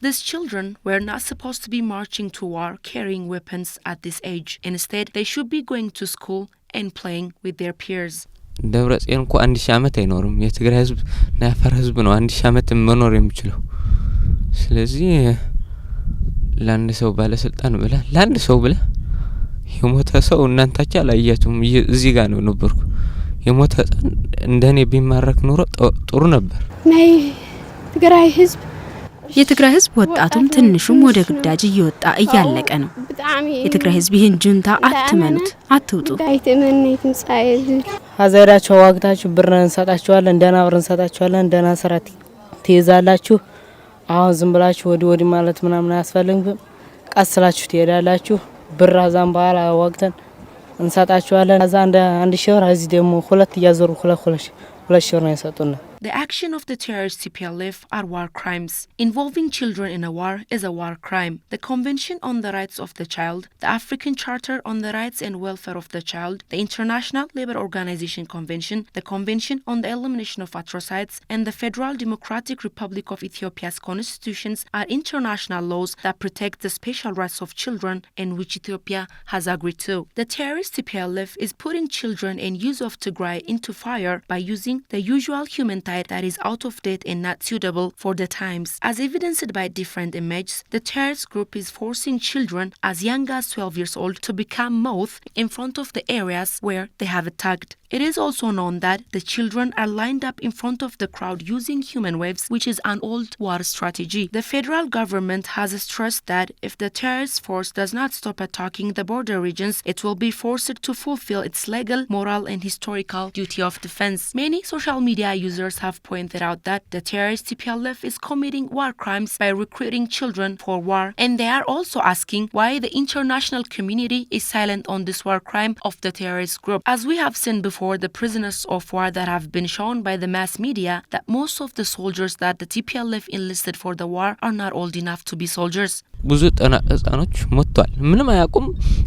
These children were not supposed to be marching to war carrying weapons at this age. Instead, they should be going to school and playing with their peers. ደብረጽዮን እንኳን 1000 ዓመት አይኖርም የትግራይ ህዝብ ናፈር ህዝብ ነው 1000 ዓመት መኖር የሚችለው ስለዚህ ለአንድ ሰው ባለስልጣን ብለ ለአንድ ሰው ብለ የሞተ ሰው እናንታቻ ላያችሁም እዚህ ጋር ነው ነበርኩ የሞተ እንደኔ ቢማረክ ኖሮ ጥሩ ነበር ናይ ትግራይ ህዝብ የትግራይ ህዝብ ወጣቱም ትንሹም ወደ ግዳጅ እየወጣ እያለቀ ነው የትግራይ ህዝብ ይህን ጁንታ አትመኑት አትውጡ ዳይተመነይት ንጻይዝ ሀዘራቸው ዋግታችሁ ብርን ሰጣችኋለን ደና ብርን ሰጣችኋለን ደና ስራት ትይዛላችሁ አሁን ዝም ብላችሁ ወዲ ማለት ምናምን አያስፈልግም ቀስላችሁ ትሄዳላችሁ ብር አዛም በኋላ ዋግተን እንሰጣችኋለን አዛ አንድ ሺህ ብር እዚህ ደግሞ ሁለት ያዞሩ ሁለት ሺህ ብር ነው የሰጡን The action of the terrorist TPLF are war crimes. Involving children in a war is a war crime. The Convention on the Rights of the Child, the African Charter on the Rights and Welfare of the Child, the International Labour Organization Convention, the Convention on the Elimination of Atrocities, and the Federal Democratic Republic of Ethiopia's constitutions are international laws that protect the special rights of children and which Ethiopia has agreed to. The terrorist TPLF is putting children and youth of Tigray into fire by using the usual human that is out of date and not suitable for the times. As evidenced by different images, the terrorist group is forcing children as young as 12 years old to become mouth in front of the areas where they have attacked. It is also known that the children are lined up in front of the crowd using human waves, which is an old war strategy. The federal government has stressed that if the terrorist force does not stop attacking the border regions, it will be forced to fulfill its legal, moral, and historical duty of defense. Many social media users have pointed out that the terrorist TPLF is committing war crimes by recruiting children for war, and they are also asking why the international community is silent on this war crime of the terrorist group. As we have seen before, the prisoners of war that have been shown by the mass media, that most of the soldiers that the TPLF enlisted for the war are not old enough to be soldiers. ብዙ ህፃኖች ሞተዋል ምንም አያውቁም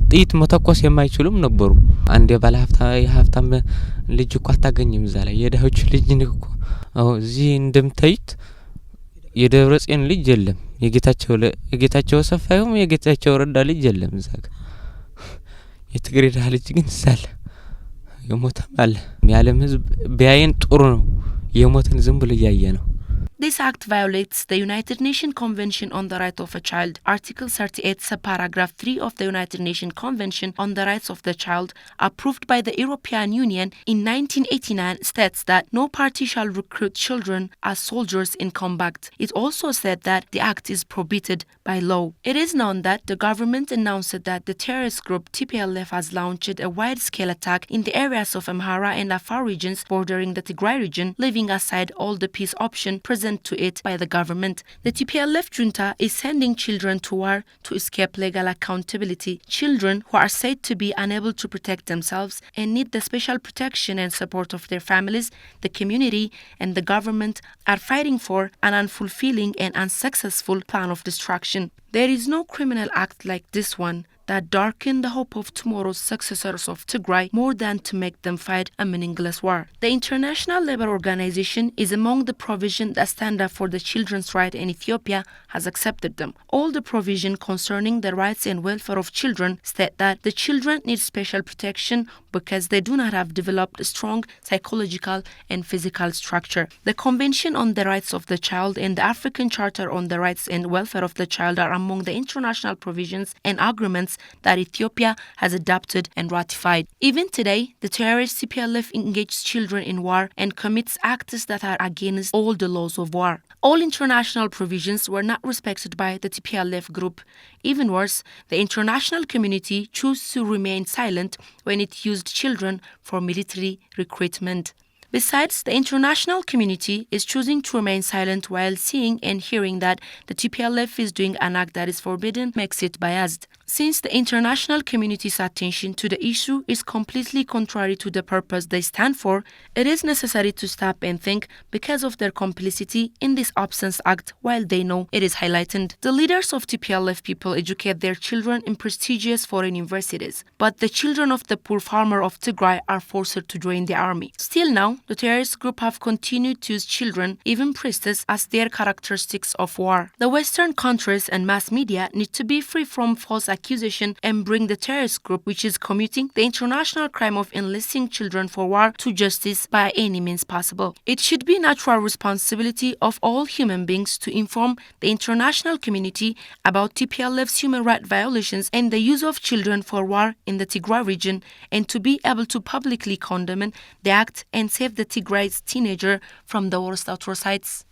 ጥይት መተኮስ የማይችሉም ነበሩ አንድ የባለሀብታም ልጅ እኮ አታገኝም ዛላ የደህች ልጅ ንኩ እዚህ እንደምታዩት የደብረጽዮን ልጅ የለም የጌታቸው ሰፋዩም የጌታቸው ረዳ ልጅ የለም ዛጋ የትግሬ ልጅ ግን ሳለ የሞተም አለ ያለም ህዝብ ቢያየን ጥሩ ነው የሞተን ዝም ብሎ ያየ ነው This act violates the United Nations Convention on the Rights of a Child. Article 38, subparagraph 3 of the United Nations Convention on the Rights of the Child, approved by the European Union in 1989, states that no party shall recruit children as soldiers in combat. It also said that the act is prohibited by law. It is known that the government announced that the terrorist group TPLF has launched a wide-scale attack in the areas of Amhara and Afar regions bordering the Tigray region, leaving aside all the peace option present to it by the government. The TPLF junta is sending children to war to escape legal accountability. Children who are said to be unable to protect themselves and need the special protection and support of their families, the community, and the government are fighting for an unfulfilling and unsuccessful plan of destruction. There is no criminal act like this one that darken the hope of tomorrow's successors of Tigray more than to make them fight a meaningless war. The International Labour Organization is among the provisions that stand up for the children's rights, and Ethiopia has accepted them. All the provisions concerning the rights and welfare of children state that the children need special protection because they do not have developed a strong psychological and physical structure. The Convention on the Rights of the Child and the African Charter on the Rights and Welfare of the Child are among the international provisions and agreements that Ethiopia has adopted and ratified. Even today, the terrorist TPLF engages children in war and commits acts that are against all the laws of war. All international provisions were not respected by the TPLF group. Even worse, the international community chose to remain silent when it used children for military recruitment. Besides, the international community is choosing to remain silent while seeing and hearing that the TPLF is doing an act that is forbidden makes it biased. Since the international community's attention to the issue is completely contrary to the purpose they stand for, it is necessary to stop and think because of their complicity in this absence act while they know it is heightened. The leaders of TPLF people educate their children in prestigious foreign universities, but the children of the poor farmer of Tigray are forced to join the army. Still now, the terrorist group have continued to use children, even priests, as their characteristics of war. The Western countries and mass media need to be free from false accusation and bring the terrorist group, which is committing the international crime of enlisting children for war, to justice by any means possible. It should be natural responsibility of all human beings to inform the international community about TPLF's human rights violations and the use of children for war in the Tigray region, and to be able to publicly condemn the act and save the Tigray's teenager from the worst atrocities.